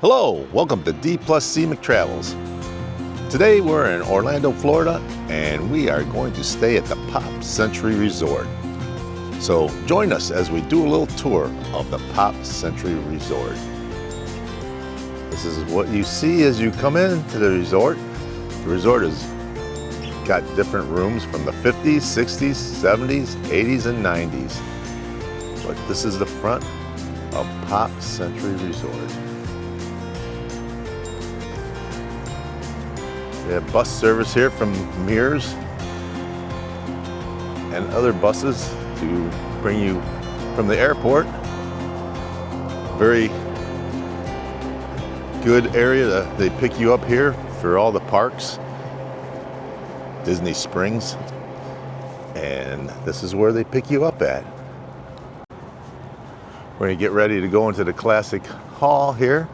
Hello, welcome to D+C McTravels. Today we're in Orlando, Florida, and we are going to stay at the Pop Century Resort. So join us as we do a little tour of the Pop Century Resort. This is what you see as you come into the resort. The resort has got different rooms from the 50s, 60s, 70s, 80s, and 90s. But this is the front of Pop Century Resort. We have bus service here from Mears and other buses to bring you from the airport. Very good area that they pick you up here for all the parks. Disney Springs. And this is where they pick you up at. We're going to get ready to go into the classic hall here.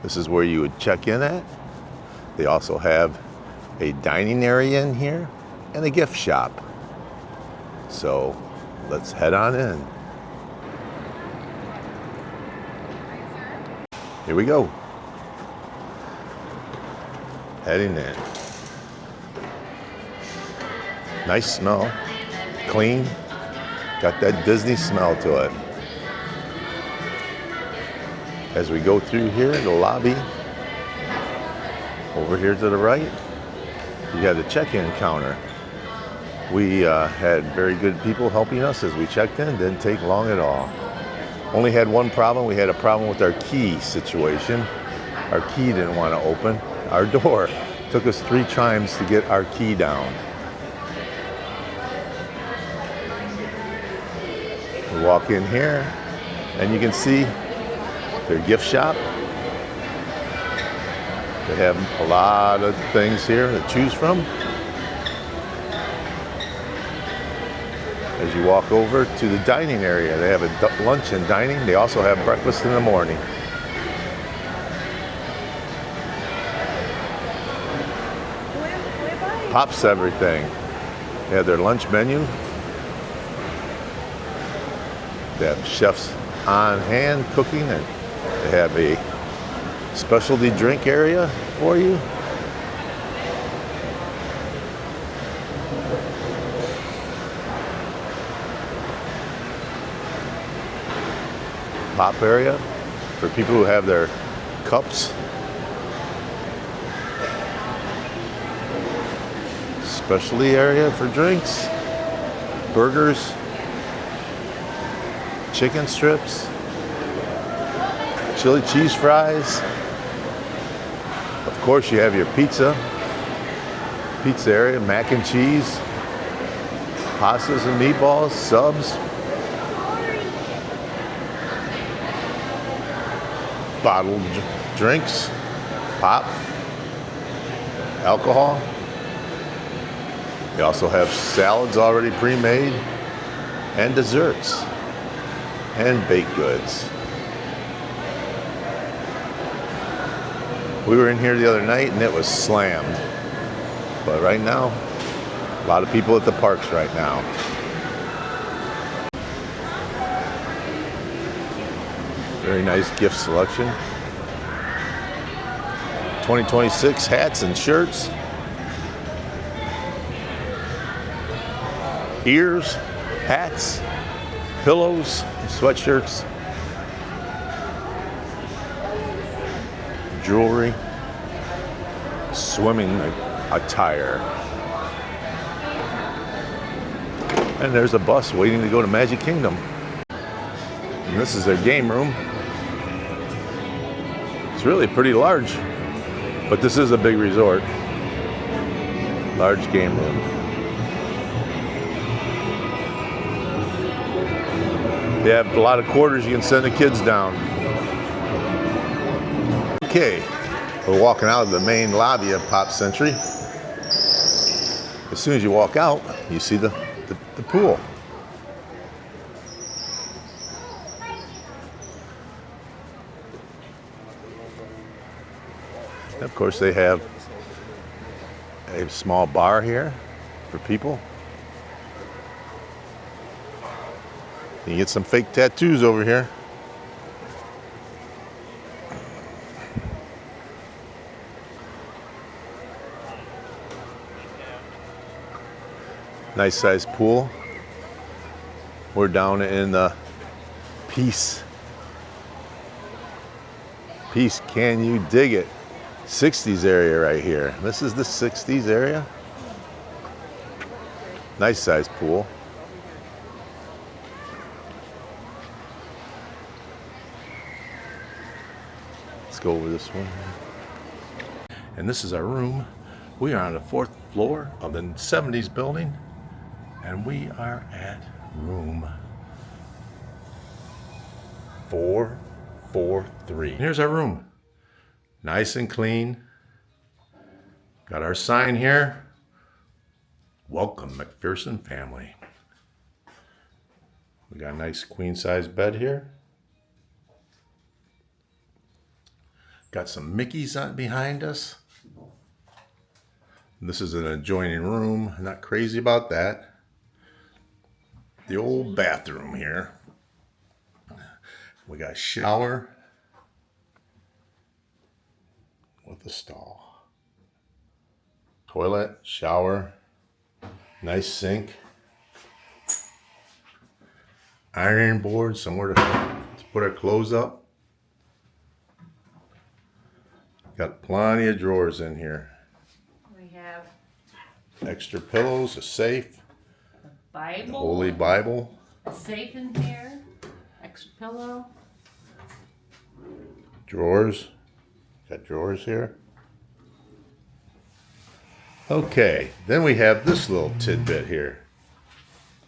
This is where you would check in at. They also have a dining area in here and a gift shop. So let's head on in. Here we go. Heading in. Nice smell, clean, got that Disney smell to it. As we go through here, the lobby, over here to the right, you got the check-in counter. We had very good people helping us as we checked in. Didn't take long at all. Only had one problem. We had a problem with our key situation. Our key didn't want to open our door. Took us 3 times to get our key down. We walk in here and you can see their gift shop. They have a lot of things here to choose from. As you walk over to the dining area, they have a lunch and dining. They also have breakfast in the morning. Pops everything. They have their lunch menu. They have chefs on hand cooking, and they have a specialty drink area for you. Pop area for people who have their cups. Specialty area for drinks, burgers, chicken strips, chili cheese fries. Of course, you have your pizza area, mac and cheese, pastas and meatballs, subs, bottled drinks, pop, alcohol. They also have salads already pre-made, and desserts, and baked goods. We were in here the other night and it was slammed. But right now, a lot of people at the parks right now. Very nice gift selection. 2026 hats and shirts. Ears, hats, pillows, sweatshirts, jewelry, swimming attire. And there's a bus waiting to go to Magic Kingdom. And this is their game room. It's really pretty large, but this is a big resort. Large game room. They have a lot of quarters you can send the kids down. Okay, we're walking out of the main lobby of Pop Century. As soon as you walk out, you see the pool. And of course, they have a small bar here for people. You can get some fake tattoos over here. Nice sized pool. We're down in the Peace, can you dig it? 60s area right here. This is the 60s area. Nice sized pool. Let's go over this one. And this is our room. We are on the 4th floor of the 70s building, and we are at room 443. Here's our room. Nice and clean. Got our sign here. Welcome, McPherson family. We got a nice queen size bed here. Got some Mickeys behind us. This is an adjoining room. Not crazy about that. The old bathroom here. We got a shower with a stall. Toilet, shower, nice sink. Ironing board, somewhere to put our clothes up. Got plenty of drawers in here. We have Extra pillows, a safe, a Bible, the Holy Bible. a safe in here, extra pillow. Drawers. Got drawers here. Okay, then we have this little tidbit here.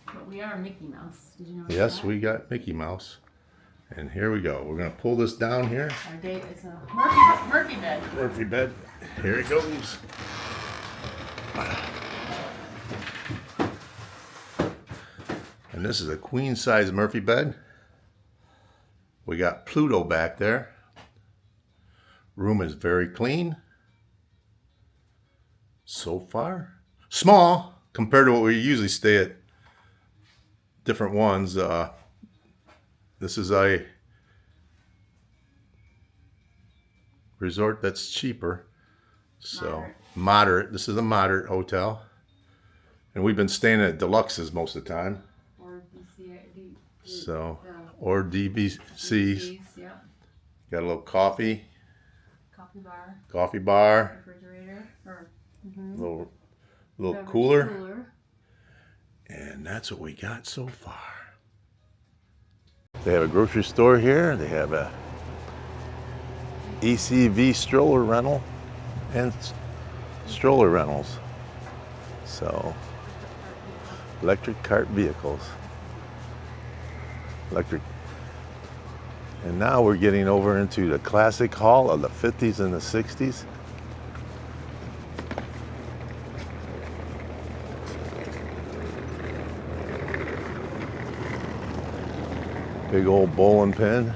But we are Mickey Mouse. Did you know Yes, that? we got Mickey Mouse. And here we go. We're going to pull this down here. Our date is a Murphy bed. Murphy bed. Here it goes. And this is a queen size Murphy bed. We got Pluto back there. Room is very clean. So far. Small compared to what we usually stay at. Different ones. This is a resort that's cheaper. So moderate. This is a moderate hotel. And we've been staying at deluxes most of the time. Or DVCs. Yeah. Got a little coffee. Coffee bar. Refrigerator. Or, Little cooler. And that's what we got so far. They have a grocery store here. They have a ECV stroller rental and stroller rentals. So, electric cart vehicles. And now we're getting over into the classic hall of the 50s and the 60s. Big old bowling pin.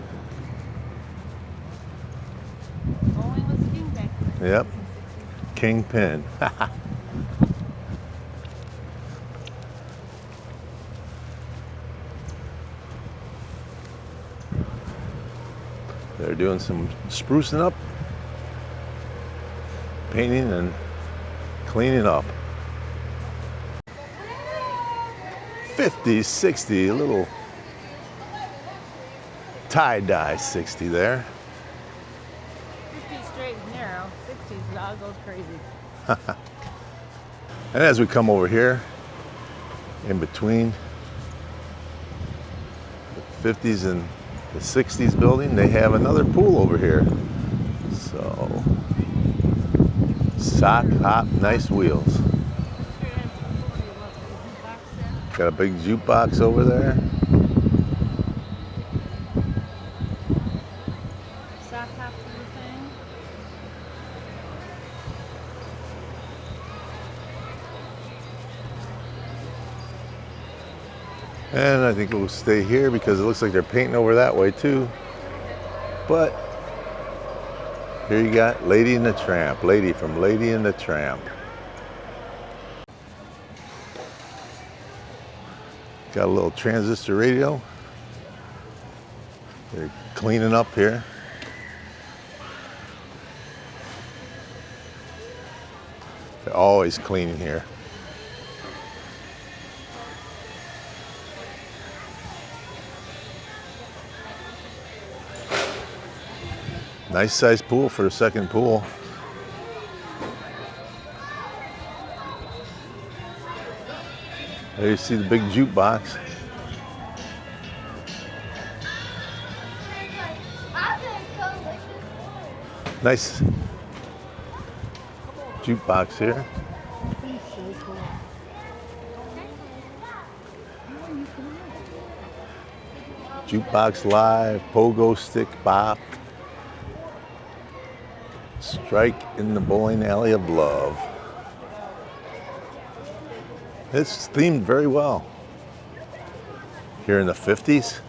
Bowling was king back then. Yep. King pin. They're doing some sprucing up, painting and cleaning up. 50, 60, a little tie-dye 60 there. 50 straight and narrow. 60s, it all goes crazy. And as we come over here, in between the 50s and the 60s building, they have another pool over here. So, sock hop, nice wheels. Got a big jukebox over there. Sock hop thing. And I think we'll stay here because it looks like they're painting over that way too. But here you got Lady and the Tramp. Lady from Lady and the Tramp. Got a little transistor radio. They're cleaning up here. They're always cleaning here. Nice size pool for the second pool. There you see the big jukebox. Nice jukebox here. Jukebox live, pogo stick bop. Strike in the bowling alley of love. It's themed very well. Here in the 50s.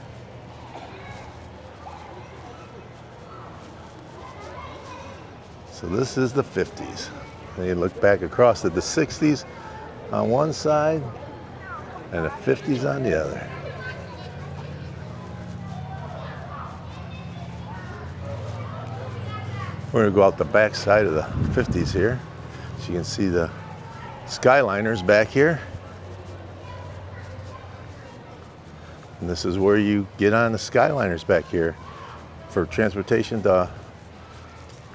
So this is the 50s. Then you look back across at the 60s on one side and the 50s on the other. We're gonna go out the back side of the 50s here. So you can see the Skyliners back here. And this is where you get on the Skyliners back here for transportation to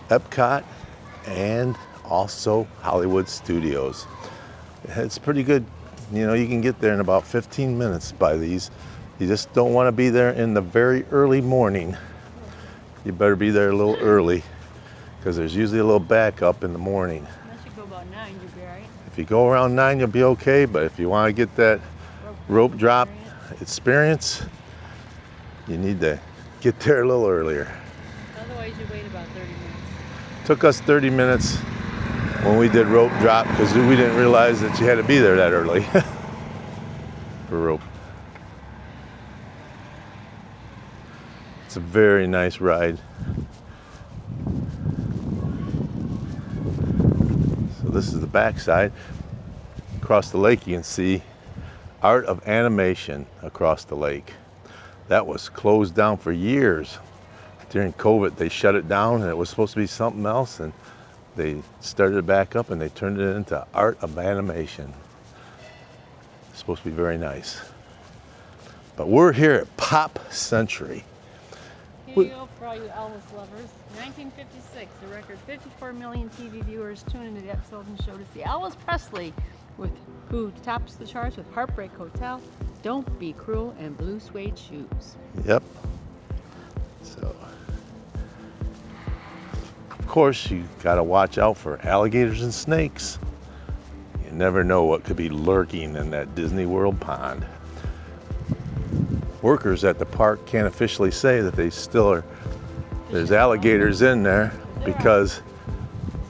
Epcot and also Hollywood Studios. It's pretty good. You know, you can get there in about 15 minutes by these. You just don't want to be there in the very early morning. You better be there a little early because there's usually a little backup in the morning. Unless you go about 9, you'll be all right. If you go around 9, you'll be okay, but if you want to get that rope drop experience, you need to get there a little earlier. Otherwise, you wait about 30 minutes. Took us 30 minutes when we did rope drop because we didn't realize that you had to be there that early for rope. It's a very nice ride. So this is the back side. Across the lake you can see Art of Animation across the lake. That was closed down for years. During COVID, they shut it down and it was supposed to be something else, and they started it back up and they turned it into Art of Animation. It's supposed to be very nice. But we're here at Pop Century. Here you go for all you Elvis lovers. 1956, a record 54 million TV viewers tuned into the Ed Sullivan Show to see Elvis Presley, who tops the charts with Heartbreak Hotel, Don't Be Cruel, and Blue Suede Shoes. Yep. So, of course, you got to watch out for alligators and snakes. You never know what could be lurking in that Disney World pond. Workers at the park can't officially say that they still are. There's alligators in there because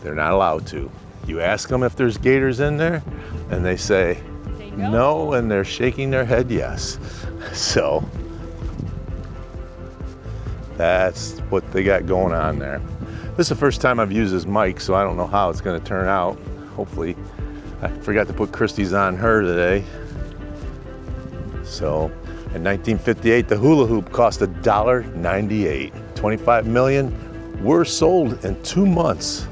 they're not allowed to. You ask them if there's gators in there, and they say no, and they're shaking their head yes. So that's what they got going on there. This is the first time I've used this mic, so I don't know how it's going to turn out. Hopefully, I forgot to put Christie's on her today. So, in 1958, the hula hoop cost $1.98. 25 million were sold in 2 months.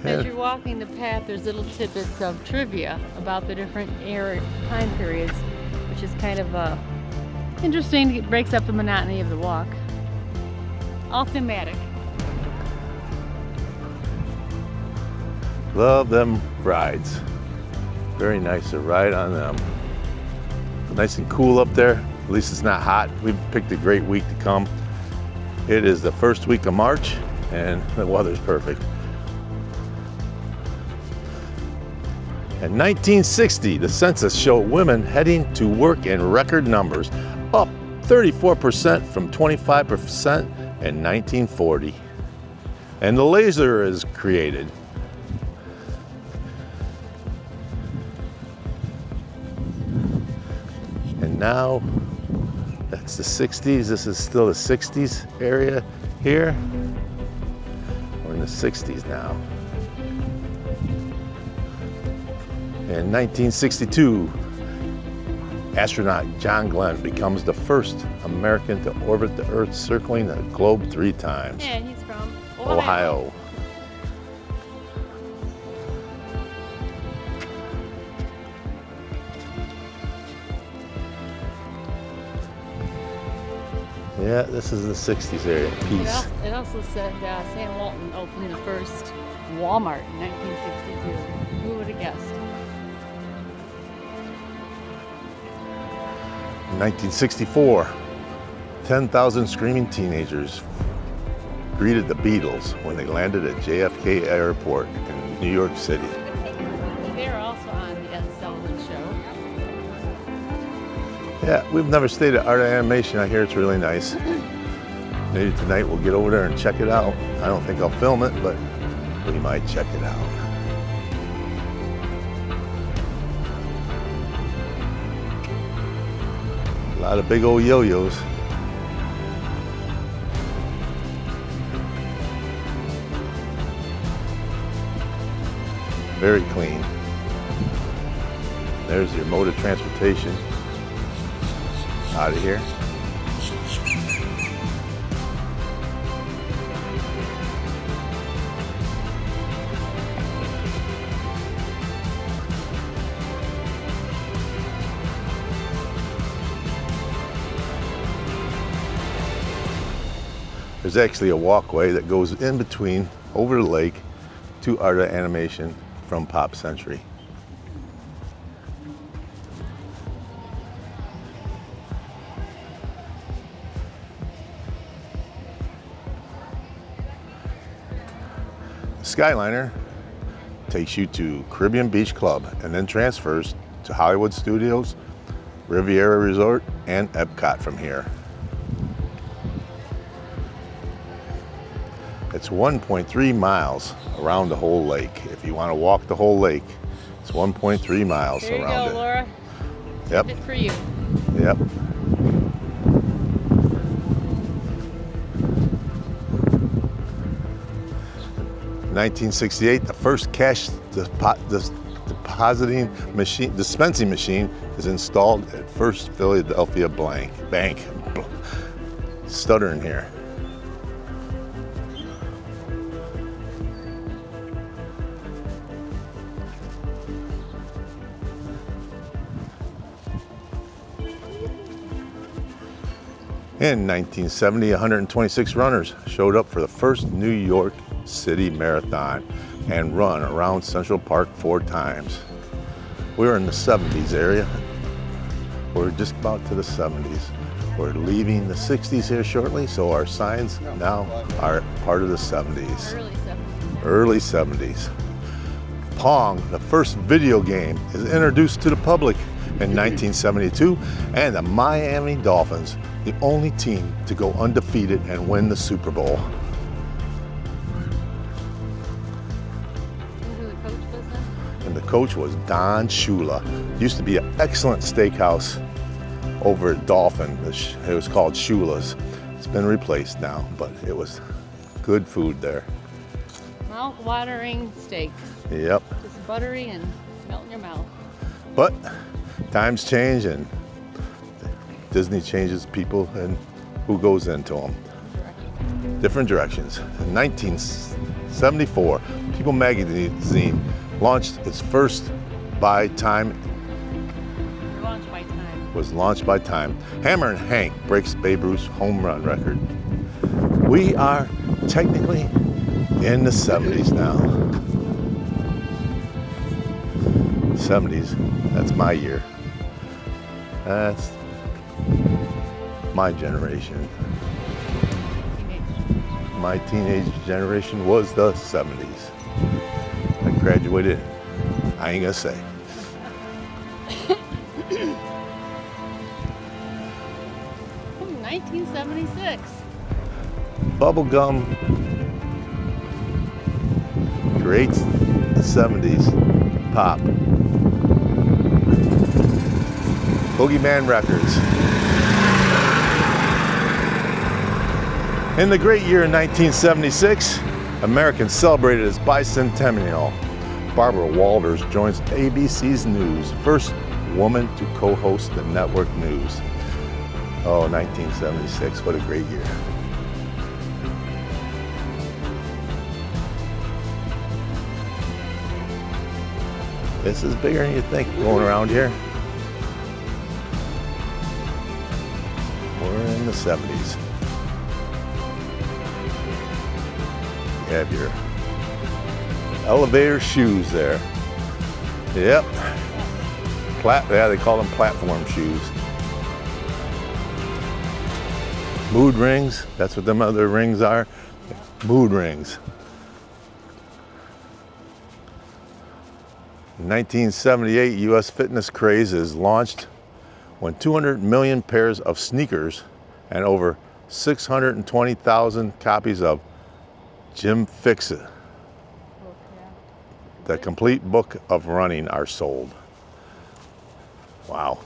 As you're walking the path, there's little tidbits of trivia about the different time periods, which is kind of interesting. It breaks up the monotony of the walk. All thematic. Love them rides. Very nice to ride on them. Nice and cool up there. At least it's not hot. We've picked a great week to come. It is the first week of March and the weather's perfect. In 1960, the census showed women heading to work in record numbers, up 34% from 25% in 1940. And the laser is created. And now, that's the 60s. This is still the 60s area here. We're in the 60s now. In 1962, astronaut John Glenn becomes the first American to orbit the Earth, circling the globe 3 times. And he's from Ohio. Yeah, this is the 60s area. Peace. It also said Sam Walton opened the first Walmart in 1962. Who would have guessed? In 1964, 10,000 screaming teenagers greeted the Beatles when they landed at JFK Airport in New York City. They were also on the Ed Sullivan Show. Yeah, we've never stayed at Art of Animation. I hear it's really nice. Maybe tonight we'll get over there and check it out. I don't think I'll film it, but we might check it out. A lot of big old yo-yos. Very clean. There's your mode of transportation out of here. There's actually a walkway that goes in between, over the lake, to Art of Animation from Pop Century. Skyliner takes you to Caribbean Beach Club and then transfers to Hollywood Studios, Riviera Resort, and Epcot from here. It's 1.3 miles around the whole lake. If you want to walk the whole lake, it's 1.3 miles Here you around go, it. Laura. Yep. Good for you. Yep. In 1968, the first cash depositing machine, dispensing machine, is installed at First Philadelphia Bank. Stuttering here. In 1970, 126 runners showed up for the first New York City Marathon and run around Central Park 4 times. We're in the 70s area. We're just about to the 70s. We're leaving the 60s here shortly, so our signs now are part of the 70s. Early 70s. Pong, the first video game, is introduced to the public in 1972, and the Miami Dolphins, the only team to go undefeated and win the Super Bowl. Who the coach was then? And the coach was Don Shula. Used to be an excellent steakhouse over at Dolphin. It was called Shula's. It's been replaced now, but it was good food there. Mouth-watering steak. Yep. Just buttery and melt in your mouth. But times change and Disney changes people and who goes into them. Different directions. In 1974, People magazine launched its first by Time. Was launched by Time. Hammer and Hank breaks Babe Ruth's home run record. We are technically in the 70s now. 70s, that's my year. That's my generation. My teenage generation was the 70s. I graduated, I ain't gonna say. In 1976. Bubblegum creates the 70s pop. Boogeyman Records. In the great year 1976, Americans celebrated its bicentennial. Barbara Walters joins ABC's News, first woman to co-host the network news. Oh, 1976, what a great year. This is bigger than you think going around here. We're in the 70s. You have your elevator shoes there. Yep. Yeah, they call them platform shoes. Mood rings, that's what them other rings are. Mood rings. In 1978, U.S. fitness craze is launched when 200 million pairs of sneakers and over 620,000 copies of Jim Fix-It, the complete book of running, are sold. Wow.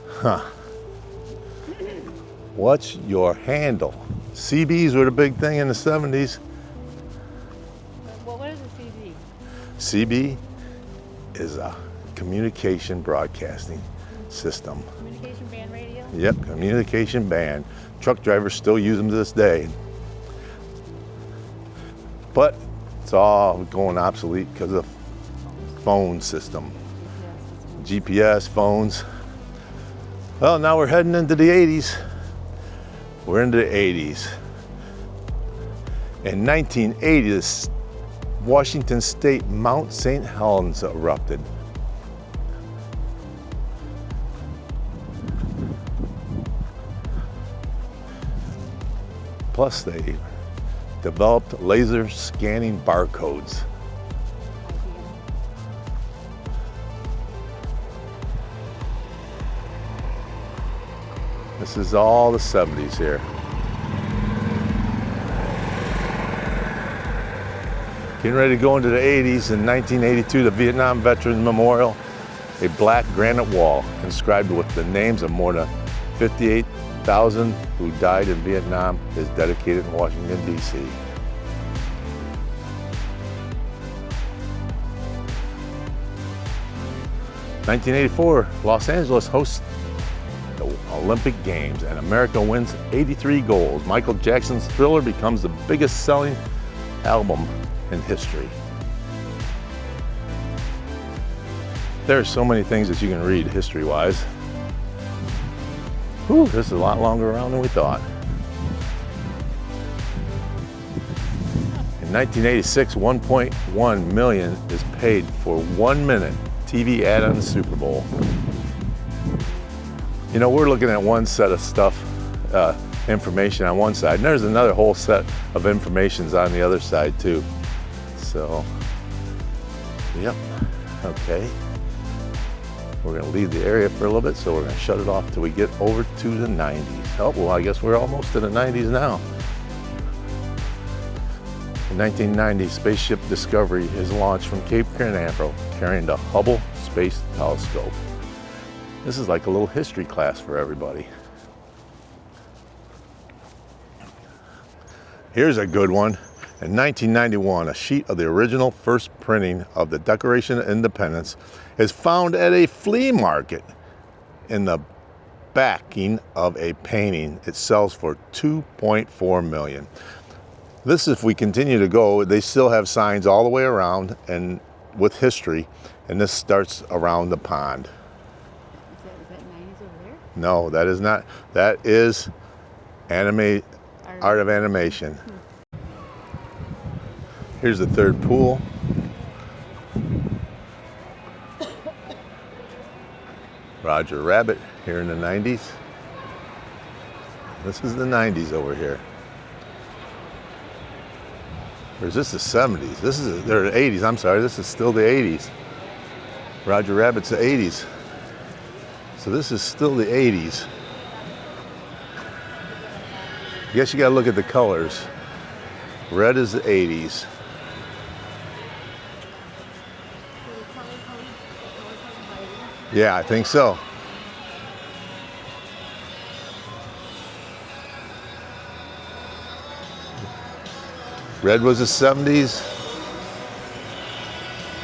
Huh. What's your handle? CBs were the big thing in the 70s. Well, what is a CB? CB is a communication broadcasting system. Communication band radio? Yep, communication band. Truck drivers still use them to this day. But it's all going obsolete because of the phone system. GPS phones. Well, now we're heading into the 80s. We're into the 80s. In 1980, the Washington State Mount St. Helens erupted. Plus, they developed laser scanning barcodes. This is all the 70s here. Getting ready to go into the 80s. In 1982, the Vietnam Veterans Memorial, a black granite wall inscribed with the names of more than 58,000 who died in Vietnam, is dedicated in Washington, D.C. (1984), Los Angeles hosts the Olympic Games and America wins 83 goals. Michael Jackson's Thriller becomes the biggest selling album in history. There are so many things that you can read history-wise. Whew, this is a lot longer around than we thought. In 1986, $1.1 million is paid for 1 minute TV ad on the Super Bowl. You know, we're looking at one set of stuff, information on one side, and there's another whole set of informations on the other side too. So, yep, okay. We're gonna leave the area for a little bit, so we're gonna shut it off till we get over to the 90s. Oh, well, I guess we're almost to the 90s now. In 1990, Spaceship Discovery is launched from Cape Canaveral, carrying the Hubble Space Telescope. This is like a little history class for everybody. Here's a good one. In 1991, a sheet of the original first printing of the Declaration of Independence is found at a flea market in the backing of a painting. It sells for $2.4 million. This, if we continue to go, they still have signs all the way around and with history, and this starts around the pond. Is that 90s over there? No, that is not. That is Art of Animation. Here's the third pool. Roger Rabbit here in the 90s. This is the 90s over here. Or is this the 70s? This is the 80s. I'm sorry, this is still the 80s. Roger Rabbit's the 80s. So this is still the 80s. I guess you gotta look at the colors. Red is the 80s. Yeah, I think so. Red was the 70s.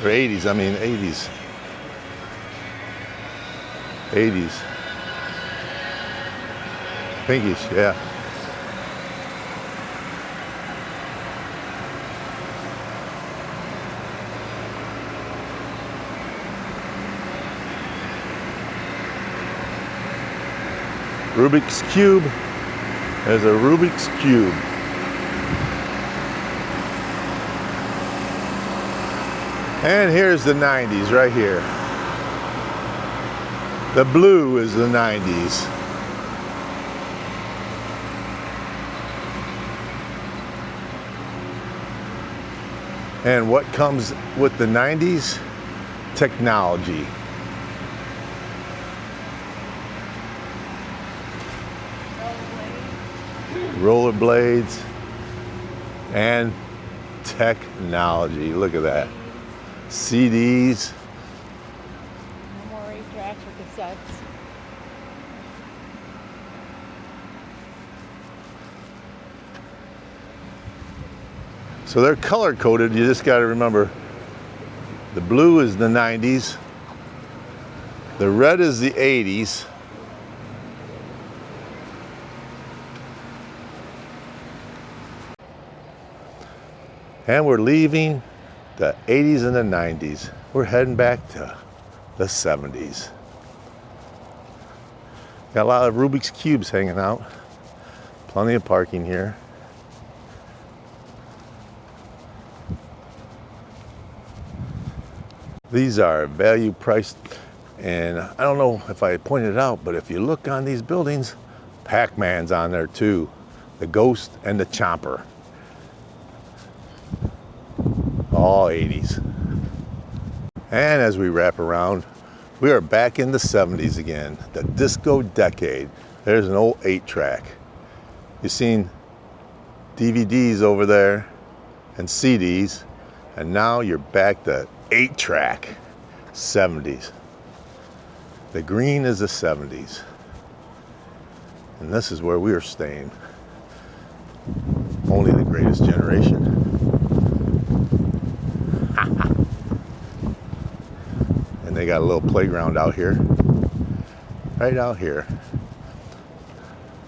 Or 80s, I mean 80s. 80s. Pinkish, yeah. Rubik's Cube. There's a Rubik's Cube. And here's the 90s right here. The blue is the 90s. And what comes with the 90s? Technology. Rollerblades and technology. Look at that. CDs. No more 8-tracks or cassettes. So they're color coded. You just got to remember the blue is the 90s, the red is the 80s, and we're leaving the 80s and the 90s. We're heading back to the 70s. Got a lot of Rubik's Cubes hanging out. Plenty of parking here. These are value priced, and I don't know if I pointed it out, but if you look on these buildings, Pac-Man's on there too. The Ghost and the Chomper. All 80s. And as we wrap around, we are back in the 70s again, the disco decade. There's an old 8-track. You've seen DVDs over there and CDs, and now you're back to 8-track, 70s. The green is the 70s. And this is where we are staying. Only the greatest generation. And they got a little playground out here. Right out here.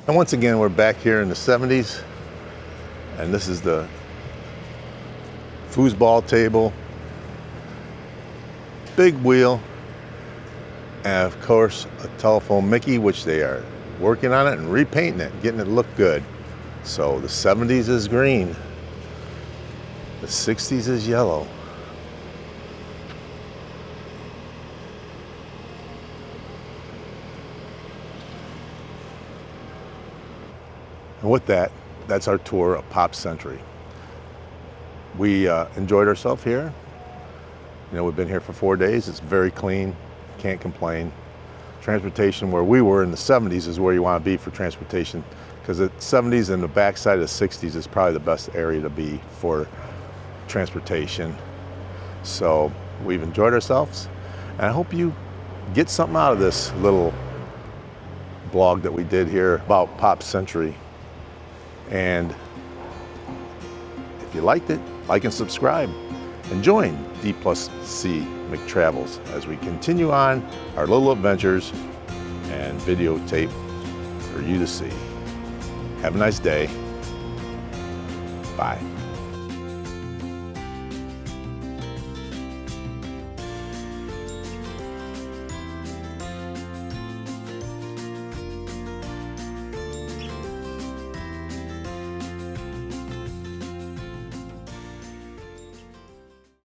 And once again, we're back here in the 70s. And this is the foosball table. Big wheel, and of course a telephone Mickey, which they are working on it and repainting it, getting it look good. So the 70s is green, the 60s is yellow. And with that, that's our tour of Pop Century. We enjoyed ourselves here. You know, we've been here for 4 days. It's very clean. Can't complain. Transportation, where we were in the 70s, is where you want to be for transportation, because the 70s and the backside of the 60s is probably the best area to be for transportation. So we've enjoyed ourselves, and I hope you get something out of this little blog that we did here about Pop Century. And if you liked it, like and subscribe. And join D+C McTravels as we continue on our little adventures and videotape for you to see. Have a nice day. Bye.